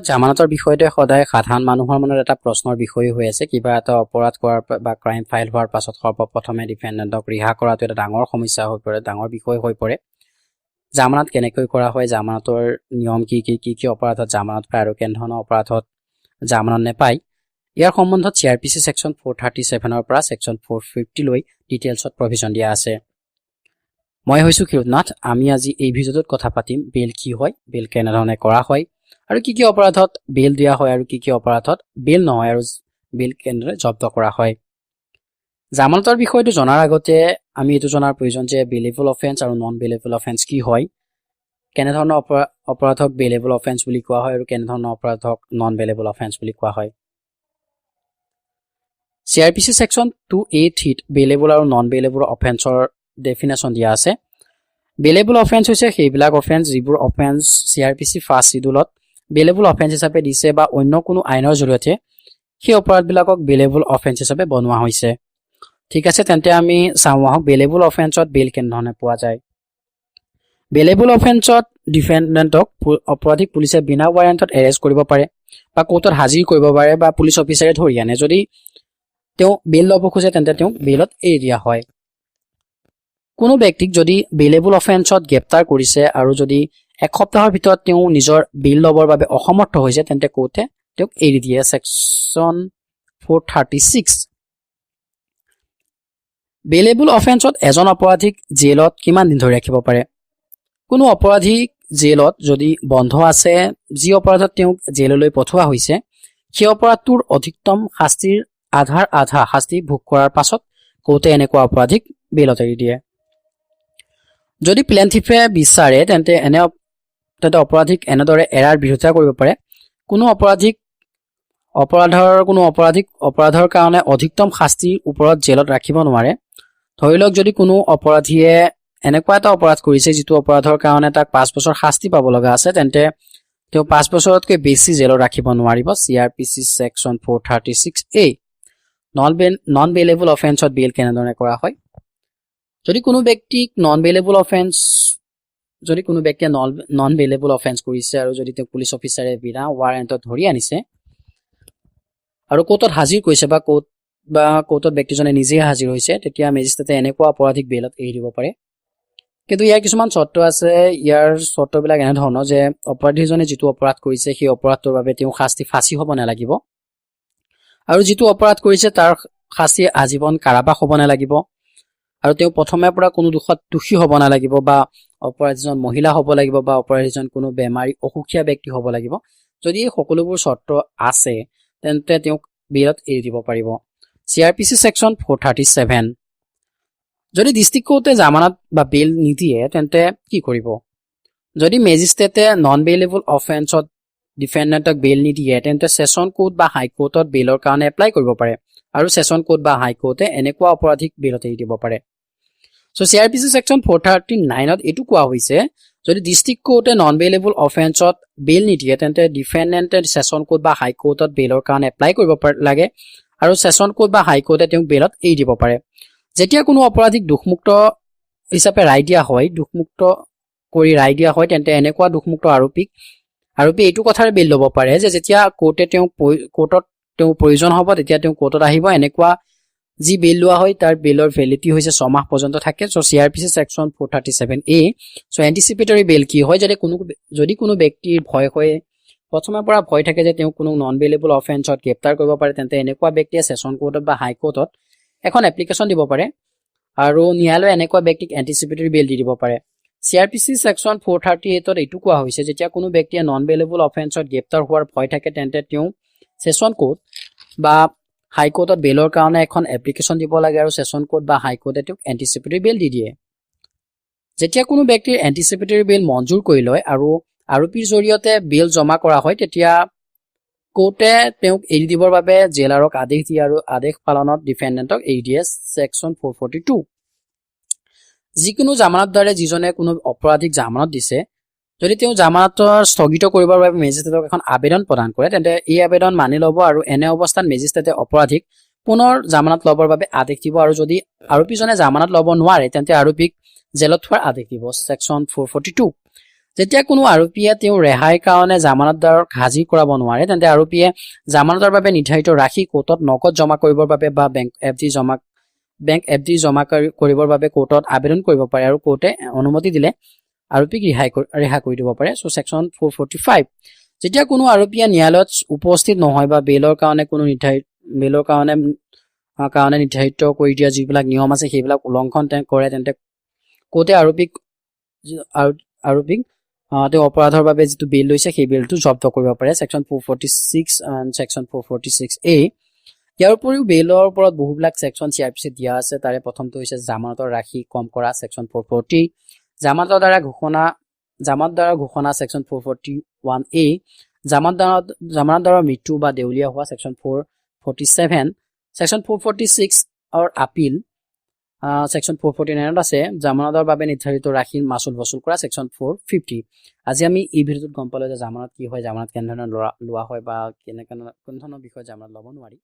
জামানতৰ বিষয়টো সদায় সাধাৰণ মানুহৰ মনত এটা প্ৰশ্নৰ বিষয় হৈ আছে। কিবা এটা অপৰাধ কৰাৰ বা ক্ৰাইম ফাইল হোৱাৰ পাছত সৰ্বপ্ৰথমে ডিফেণ্ডেণ্টক ৰিহা কৰাটো এটা ডাঙৰ সমস্যা হৈ পৰে, ডাঙৰ বিষয় হৈ পৰে। জামানত কেনেকৈ কৰা হয়, জামানতৰ নিয়ম কি অপৰাধত জামানত পায় আৰু কেনেধৰণৰ অপৰাধত জামানত নেপায়, ইয়াৰ সম্বন্ধত CRPC ছেকশ্যন 437 পৰা ছেকশ্যন 450 লৈ ডিটেইলছত প্ৰভিজন দিয়া আছে। মই হৈছো ক্ষীৰোদনাথ। আমি আজি এই ভিডিঅ'টোত কথা পাতিম বেল কি হয়, বেল কেনেধৰণে কৰা হয়, আৰু কি অপৰাধত বেল দিয়া হয় আৰু কি অপৰাধত বেল নহয় আৰু বেল কেনেদৰে জব্দ কৰা হয়। জামানতৰ বিষয়টো জনাৰ আগতে আমি এইটো জনাৰ প্ৰয়োজন যে বেলেবল অফেন্স আৰু নন বেলেবল অফেন্স কি হয়, কেনেধৰণৰ অপৰাধক বেলেবল অফেন্স বুলি কোৱা হয় আৰু কেনেধৰণৰ অপৰাধক নন বেলেবল অফেন্স বুলি কোৱা হয়। CRPC ছেকশ্যন 283 বেলেবল আৰু নন বেলেবল অফেন্সৰ ডেফিনেশ্যন দিয়া আছে। বেলেবল অফেন্স হৈছে সেইবিলাক অফেন্স যিবোৰ অফেন্স CRPC ফাৰ্ষ্ট শিডিউলত বেলেবল অফেন্স হিচাপে দিছে বা অন্য কোনো আইনৰ জৰিয়তে সেই অপৰাধবিলাকক বেলেবল অফেন্স হিচাপে বনোৱা হৈছে। ঠিক আছে, তেন্তে আমি চাওঁ আহক বেলেবল অফেন্সত বেল কেনেধৰণে পোৱা যায়। বেলেবল অফেন্সত ডিফেণ্ডেণ্টক অপৰাধীক পুলিচে বিনা ৱাৰেণ্টত এৰেষ্ট কৰিব পাৰে বা কোৰ্টত হাজিৰ কৰিব পাৰে বা পুলিচ অফিচাৰে ধৰি আনে। যদি তেওঁ বেল ল'ব খোজে তেন্তে তেওঁক বেলত এৰি দিয়া হয়। কোনো ব্যক্তিক যদি বেলেবল অফেন্সত গ্ৰেপ্তাৰ কৰিছে আৰু যদি এক সপ্তাহৰ ভিতৰত তেওঁ নিজৰ বেল ল'বৰ বাবে অসমৰ্থ হৈছে তেন্তে কোৰ্টে তেওঁক এৰি দিয়ে। ছেকশ্যন 436। বেলেবল অফেন্সত এজন অপৰাধীক জেলত কিমান দিন ধৰি ৰাখিব পাৰে। কোনো অপৰাধীক জেলত যদি বন্ধ আছে, যি অপৰাধত তেওঁক জেললৈ পঠোৱা হৈছে সেই অপৰাধটোৰ অধিকতম শাস্তিৰ আধা শাস্তি ভোগ কৰাৰ পাছত কোৰ্টে এনেকুৱা অপৰাধীক বেলত এৰি দিয়ে। যদি প্লেণ্টিফে বিচাৰে তেন্তে অপৰাধীক এনেদৰে এৰাৰ বিৰোধিতা কৰিব পাৰে। কোনো অপৰাধৰ কাৰণে অধিকতম শাস্তিৰ ওপৰত জেলত ৰাখিব নোৱাৰে। ধৰি লওক যদি কোনো অপৰাধীয়ে এনেকুৱা এটা অপৰাধ কৰিছে যিটো অপৰাধৰ কাৰণে তাক 5 বছৰ শাস্তি পাব লগা আছে, তেন্তে তেওঁ 5 বছৰতকৈ বেছি জেলত ৰাখিব নোৱাৰিব। CRPC section 436A। Non bailable অফেন্সত বেল কেনেদৰে কৰা হয়। যদি কোনো ব্যক্তিয়ে নন বেলেবল অফেন্স কৰিছে আৰু যদি তেওঁ পুলিচ অফিচাৰে বিনা ৱাৰেণ্টত ধৰি আনিছে আৰু কোৰ্টত হাজিৰ কৰিছে বা কোৰ্টত ব্যক্তিজনে নিজে হাজিৰ হৈছে, তেতিয়া মেজিষ্ট্ৰেটে এনেকুৱা অপৰাধীক বেলত এৰি দিব পাৰে। কিন্তু ইয়াৰ কিছুমান চৰ্ত আছে। ইয়াৰ চৰ্তবিলাক এনেধৰণৰ যে অপৰাধীজনে যিটো অপৰাধ কৰিছে সেই অপৰাধটোৰ বাবে তেওঁ শাস্তি ফাঁচি হ'ব নালাগিব আৰু যিটো অপৰাধ কৰিছে তাৰ শাস্তি আজীৱন কাৰাবাস হ'ব নালাগিব আৰু তেওঁ প্ৰথমে পৰা কোনো দোষত দোষী হ'ব নালাগিব বা অপৰাধীজন মহিলা হ'ব লাগিব বা অপৰাধীজন কোনো বেমাৰী অসুখীয়া ব্যক্তি হ'ব লাগিব। যদি এই সকলোবোৰ চৰ্ত আছে তেন্তে তেওঁক বেলত এৰি দিব পাৰিব। CRPC section 437। যদি ডিষ্ট্ৰিক্ট কোৰ্টে জামানত বা বেল নিদিয়ে তেন্তে কি কৰিব। যদি মেজিষ্ট্ৰেটে নন বেলেবল অফেন্সত ডিফেণ্ডেণ্টক বেল নিদিয়ে তেন্তে ছেছন কোৰ্ট বা হাইকোৰ্টত বেলৰ কাৰণে এপ্লাই কৰিব পাৰে আৰু ছেছন কোৰ্ট বা হাইকোৰ্টে এনেকুৱা অপৰাধীক বেলত এৰি দিব পাৰে। CRPC ছেকশ্যন 439ত এইটো কোৱা হৈছে যদি ডিষ্ট্ৰিক্ট কোৰ্টে নন বেলেবল অফেন্সত বেল নিদিয়ে তেন্তে ডিফেণ্ডেণ্টে ছেছন কোৰ্ট বা হাইকোৰ্টত বেলৰ কাৰণে এপ্লাই কৰিব লাগে আৰু ছেছন কোৰ্ট বা হাইকোৰ্টে তেওঁক বেলত এৰি দিব পাৰে। যেতিয়া কোনো অপৰাধীক দোষমুক্ত হিচাপে ৰায় দিয়া হয় তেন্তে এনেকুৱা দোষমুক্ত আৰোপী এইটো কথাৰে বেল ল'ব পাৰে যে যেতিয়া কোৰ্টত তেওঁ প্ৰয়োজন হ'ব তেতিয়া তেওঁ কোৰ্টত আহিব। এনেকুৱা যি বেল লোৱা হয় তাৰ বেলৰ ভেলিডিটি হৈছে 6 মাহ পৰ্যন্ত থাকে। CRPC section 437A। এন্টিচিপেটৰী বেল কি হয়। যদি কোনো ব্যক্তিৰ প্ৰথমে পৰা ভয় থাকে যে তেওঁ কোনো নন বেলেবল অফেন্সত গ্ৰেপ্তাৰ কৰিব পাৰে তেন্তে এনেকুৱা ব্যক্তিয়ে ছেছন কোৰ্টত বা হাইকোৰ্টত এখন এপ্লিকেশ্যন দিব পাৰে আৰু ন্যায়ালয়ে এনেকুৱা ব্যক্তিক এন্টিচিপেটৰী বেল দি দিব পাৰে। CRPC ছেকশ্যন 438ত এইটো কোৱা হৈছে যেতিয়া কোনো ব্যক্তিয়ে নন বেলেবল অফেন্সত গ্ৰেপ্তাৰ হোৱাৰ ভয় থাকে তেন্তে তেওঁ ছেছন কোৰ্ট বা হাইকোৰ্টত বেলৰ কাৰণে এখন এপ্লিকেশ্যন দিব লাগে আৰু ছেছন কোৰ্ট বা হাইকোৰ্টে তেওঁক এন্টিচিপেটৰী বেল দি দিয়ে। যেতিয়া কোনো ব্যক্তিৰ এন্টিচিপেটৰী বেল মঞ্জুৰ কৰি লয় আৰু আৰোপীৰ জৰিয়তে বেল জমা কৰা হয় তেতিয়া কোৰ্টে তেওঁক এৰি দিবৰ বাবে জেলাৰক আদেশ দিয়ে আৰু আদেশ পালনত ডিফেণ্ডেণ্টক এৰি দিয়ে। ছেকশ্যন 442। যিকোনো জামানতদাৰে যিজনে কোনো অপৰাধীক জামানত দিছে যদি তেওঁ জামানতৰ স্থগিত কৰিবৰ বাবে মেজিষ্ট্ৰেটক এখন আবেদন প্ৰদান কৰে তেন্তে এই আবেদন মানি ল'ব আৰু এনে অৱস্থাত মেজিষ্ট্ৰেটে অপৰাধীক পুনৰ জামানত ল'বৰ বাবে আদেশ দিব আৰু যদি আৰোপীজনে জামানত ল'ব নোৱাৰে তেন্তে আৰোপীক জেলত থোৱাৰ আদেশ দিব। ছেকশ্যন 442। যেতিয়া কোনো আৰোপীয়ে তেওঁৰ ৰেহাইৰ কাৰণে জামানতদাৰক হাজিৰ কৰাব নোৱাৰে তেন্তে আৰোপীয়ে জামানতৰ বাবে নিৰ্ধাৰিত ৰাশি কোৰ্টত নগদ জমা কৰিবৰ বাবে বা বেংক এফডি জমা কৰিবৰ বাবে কোৰ্টত আবেদন কৰিব পাৰে আৰু কোৰ্টে অনুমতি দিলে আৰোপীক ৰেহাই কৰি দিব পাৰে। চ' ছেকশ্যন 445 যেতিয়া কোনো আৰোপীয়ে ন্যায়ালয়ত উপস্থিত নহয় বা বেইলৰ কাৰণে নিৰ্ধাৰিত কৰি দিয়া যিবিলাক নিয়ম আছে সেইবিলাক উলংঘন কৰে তেন্তে কোৰ্টে আৰোপীক তেওঁ অপৰাধৰ বাবে যিটো বেইল লৈছে সেই বেইলটো জব্দ কৰিব পাৰে। Section 446 and section 446A। ইয়াৰ উপৰিও বেইলৰ ওপৰত বহুবিলাক ছেকশ্যন CRPC দিয়া আছে। তাৰে প্ৰথমটো হৈছে জামানতৰ ৰাশি কম কৰা ছেকশ্যন 440, জামানতৰ দ্বাৰা ঘোষণা ছেকশ্যন 441A, জামানতদাৰৰ মৃত্যু বা দেউলীয়া হোৱা ছেকশ্যন 447, ছেকশ্যন 446 অৰ আপিল ছেকশ্যন 449 আছে জামানতৰ বাবে নিৰ্ধাৰিত ৰাশিৰ মাচুল বসুল কৰা ছেকশ্যন 450। আজি আমি এই ভিডিঅ'টোত গম পালো যে জামানত কি হয়, জামানত কেনেধৰণে লোৱা হয় বা কোন ধৰণৰ বিষয় জামানত ল'ব নোৱাৰি।